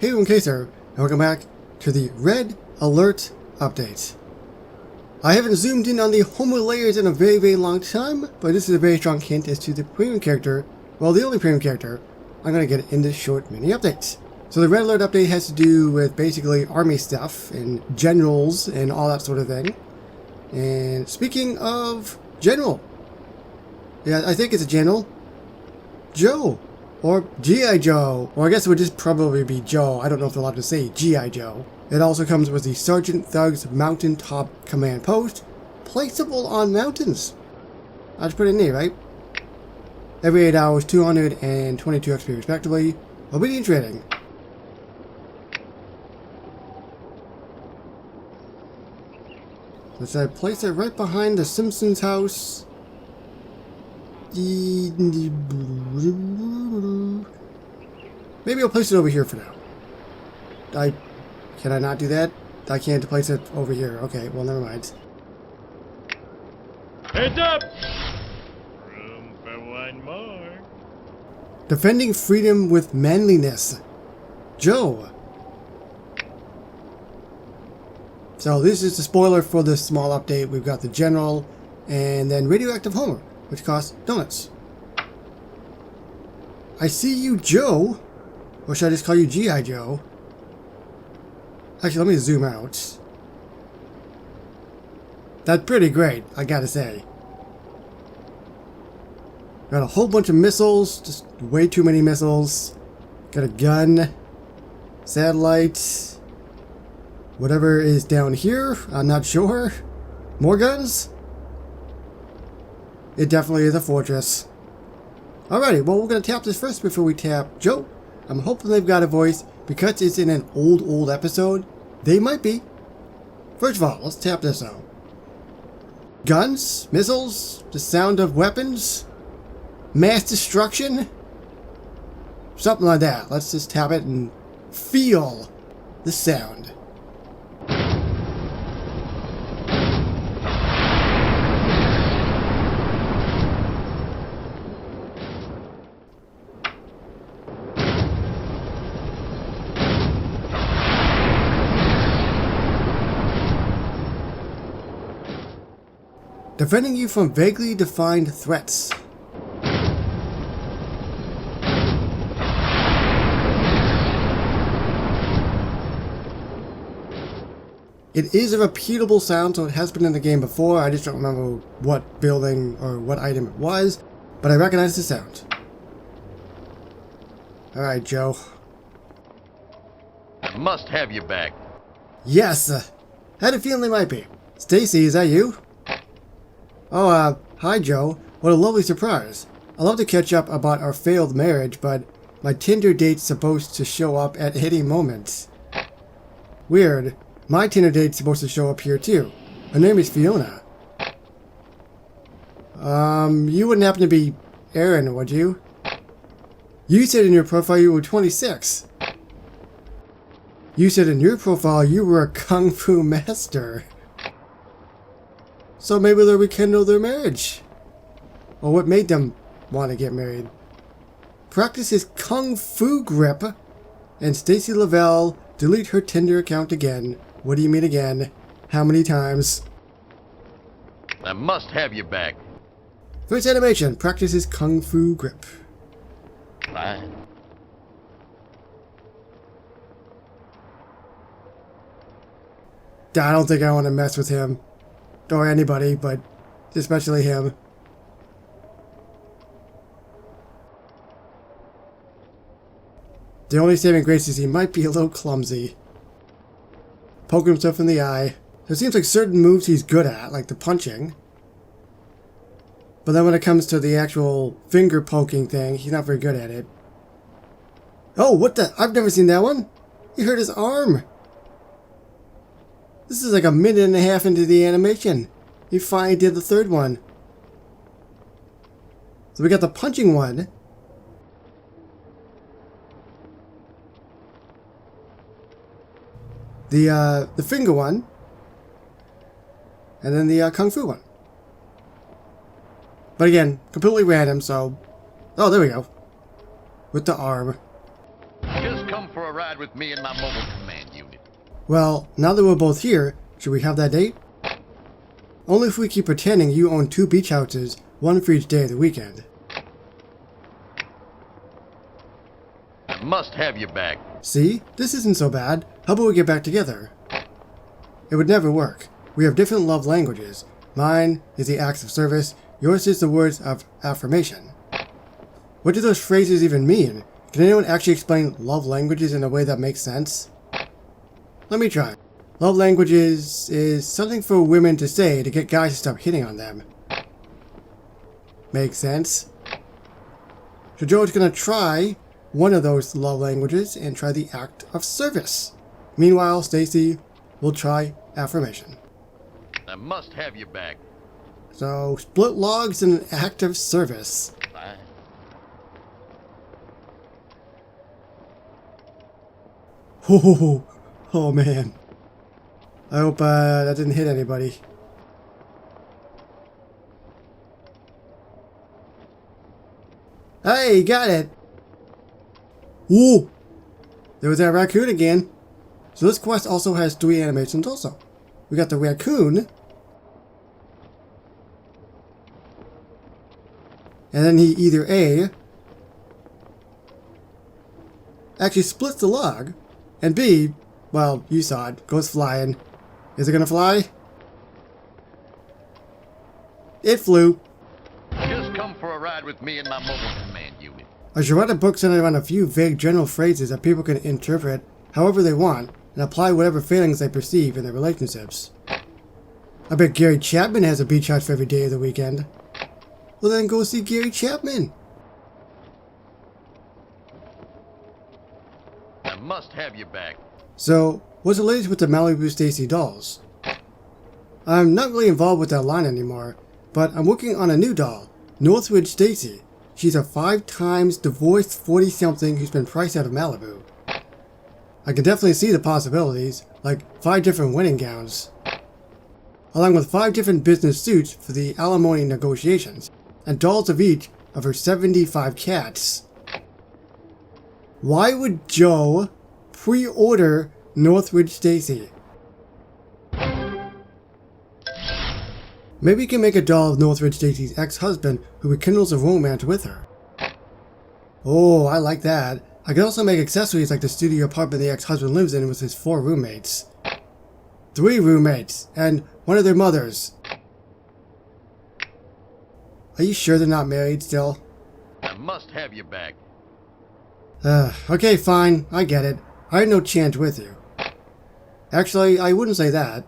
Hey everyone, Kaser, and welcome back to the Red Alert Update. I haven't zoomed in on the Homer layers in a very long time, but this is a very strong hint as to the premium character, well the only premium character, I'm going to get in this short mini update. So the Red Alert Update has to do with basically army stuff and generals and all that sort of thing. And speaking of general, yeah, I think it's a general, Joe. Or G.I. Joe, or I guess it would just probably be Joe. I don't know if they're allowed to say G.I. Joe. It also comes with the Sergeant Thug's Mountaintop command post, placeable on mountains. That's pretty neat, right? Every 8 hours, 222 XP respectively. Obedience rating. Let's place it right behind the Simpsons house. Maybe I'll place it over here for now. Can I not do that? I can't place it over here. Okay, well never mind. Heads up! Room for one more. Defending freedom with manliness. Joe. So this is the spoiler for this small update. We've got the General and then Radioactive Homer, which costs donuts. I see you, Joe. Or should I just call you G.I. Joe? Actually, let me zoom out. That's pretty great, I gotta say. Got a whole bunch of missiles, just way too many missiles. Got a gun, satellites, whatever is down here, I'm not sure. More guns? It definitely is a fortress. Alrighty, well we're going to tap this first before we tap Joe. I'm hoping they've got a voice. Because it's in an old episode, they might be. First of all, let's tap this out. Guns? Missiles? The sound of weapons? Mass destruction? Something like that. Let's just tap it and feel the sound. Defending you from vaguely defined threats. It is a repeatable sound, so it has been in the game before. I just don't remember what building or what item it was, but I recognize the sound. Alright, Joe. I must have you back. Yes! Had a feeling they might be. Stacy, is that you? Oh, hi Joe. What a lovely surprise. I'd love to catch up about our failed marriage, but my Tinder date's supposed to show up at any moment. Weird. My Tinder date's supposed to show up here too. Her name is Fiona. You wouldn't happen to be Aaron, would you? You said in your profile you were 26. You said in your profile you were a kung fu master. So maybe they'll rekindle their marriage. Or what made them want to get married. Practice his kung fu grip. And Stacy Lavelle delete her Tinder account again. What do you mean again? How many times? I must have you back. First animation. Practice his kung fu grip. Fine. I don't think I want to mess with him. Or anybody, but especially him. The only saving grace is he might be a little clumsy. Poke himself in the eye. There seems like certain moves he's good at, like the punching. But then when it comes to the actual finger poking thing, he's not very good at it. Oh, what the? I've never seen that one. He hurt his arm. This is like a minute and a half into the animation. He finally did the third one. So we got the punching one. The finger one. And then the kung fu one. But again, completely random, so... Oh, there we go. With the arm. Just come for a ride. ride with me in my mobile command unit. Well, now that we're both here, should we have that date? Only if we keep pretending you own 2 beach houses, one for each day of the weekend. I must have you back. See? This isn't so bad. How about we get back together? It would never work. We have different love languages. Mine is the acts of service, yours is the words of affirmation. What do those phrases even mean? Can anyone actually explain love languages in a way that makes sense? Let me try. Love languages is something for women to say to get guys to stop hitting on them. Makes sense. So Joe's gonna try one of those love languages and try the act of service. Meanwhile, Stacy will try affirmation. I must have you back. So, split logs and an act of service. Fine. Oh man. I hope that didn't hit anybody. Hey, got it! Ooh! There was that raccoon again. So this quest also has 3 animations also. We got the raccoon. And then he either A, actually splits the log, and B, well, you saw it, goes flying. Is it gonna fly? It flew. Just come for a ride with me in my mobile command unit. I should write a book centered around a few vague general phrases that people can interpret however they want and apply whatever feelings they perceive in their relationships. I bet Gary Chapman has a beach house for every day of the weekend. Well then go see Gary Chapman. I must have you back. So, what's the latest with the Malibu Stacy dolls? I'm not really involved with that line anymore, but I'm working on a new doll, Northridge Stacy. She's a 5 times divorced 40-something who's been priced out of Malibu. I can definitely see the possibilities, like 5 different wedding gowns, along with 5 different business suits for the alimony negotiations, and dolls of each of her 75 cats. Why would Joe pre-order Northridge Stacy? Maybe you can make a doll of Northridge Stacy's ex-husband who rekindles a romance with her. Oh, I like that. I can also make accessories like the studio apartment the ex-husband lives in with his 4 roommates. 3 roommates, and one of their mothers. Are you sure they're not married still? I must have you back. Okay, fine, I get it. I had no chance with you. Actually, I wouldn't say that.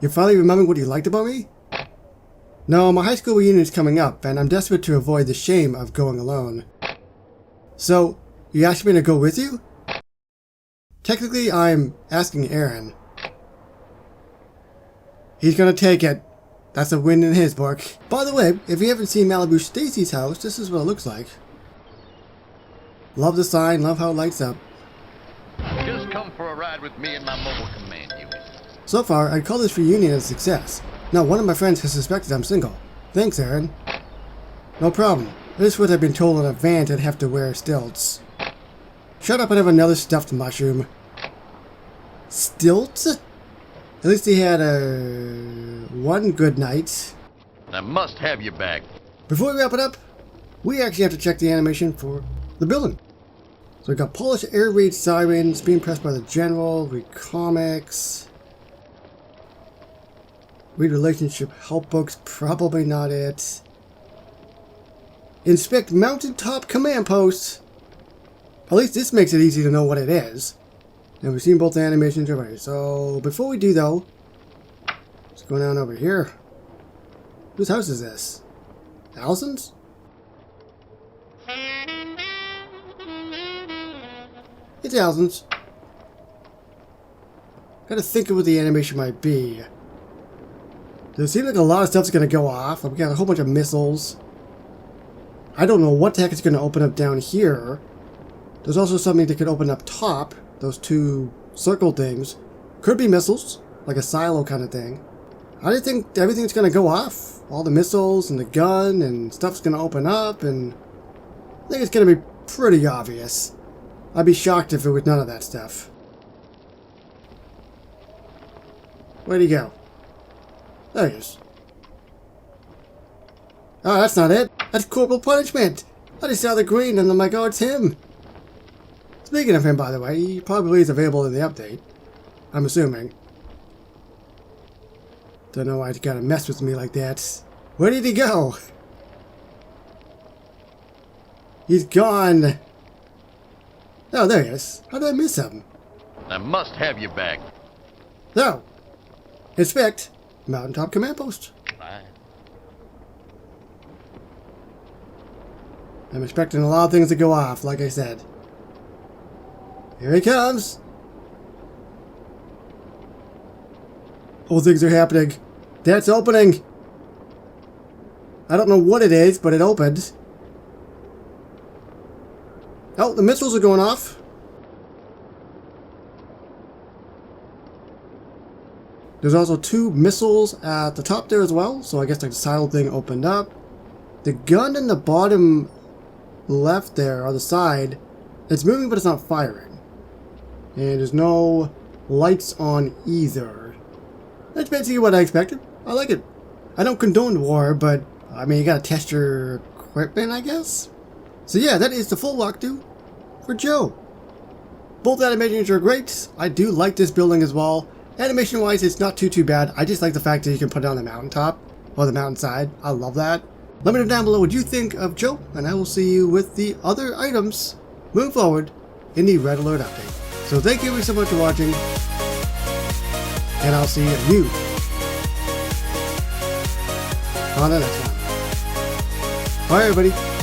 You finally remembering what you liked about me? No, my high school reunion is coming up, and I'm desperate to avoid the shame of going alone. So, you asked me to go with you? Technically, I'm asking Aaron. He's gonna take it. That's a win in his book. By the way, if you haven't seen Malibu Stacy's house, this is what it looks like. Love the sign, love how it lights up. Just come for a ride with me in my mobile command unit. So far, I'd call this reunion a success. Now, one of my friends has suspected I'm single. Thanks, Aaron. No problem. This would have been told in advance I'd have to wear stilts. Shut up and have another stuffed mushroom. Stilts? At least he had one good night. I must have you back. Before we wrap it up, we actually have to check the animation for the building. So we got Polish air raid sirens being pressed by the general, read comics, read relationship help books, probably not it. Inspect Mountaintop command posts. At least this makes it easy to know what it is. And we've seen both the animations already. So before we do though, let's go down over here. Whose house is this? Allison's? It's Allison's. Gotta think of what the animation might be. Does it seem like a lot of stuff's gonna go off? Like we got a whole bunch of missiles. I don't know what the heck is gonna open up down here. There's also something that could open up top. Those 2 circle things. Could be missiles. Like a silo kind of thing. How do you think everything's gonna go off? All the missiles and the gun and stuff's gonna open up and I think it's gonna be pretty obvious. I'd be shocked if it was none of that stuff. Where'd he go? There he is. Oh, that's not it. That's Corporal Punishment. I just saw the green and I'm like, oh, it's him. Speaking of him, by the way, he probably is available in the update. I'm assuming. Don't know why he gotta mess with me like that. Where did he go? He's gone. Oh, there he is. How did I miss him? I must have you back. No. Inspect Mountaintop Command Post. I'm expecting a lot of things to go off, like I said. Here he comes. Oh, things are happening. That's opening. I don't know what it is, but it opened. Oh, the missiles are going off. There's also 2 missiles at the top there as well, so I guess the silo thing opened up. The gun in the bottom left there on the side, it's moving but it's not firing. And there's no lights on either. That's basically what I expected. I like it. I don't condone war, but I mean, you gotta test your equipment, I guess? So yeah, that is the full walkthrough for Joe. Both animations are great. I do like this building as well. Animation wise, it's not too bad. I just like the fact that you can put it on the mountaintop or the mountainside. I love that. Let me know down below what you think of Joe, and I will see you with the other items moving forward in the Red Alert update. So thank you so much for watching, and I'll see you on the next one. Bye everybody.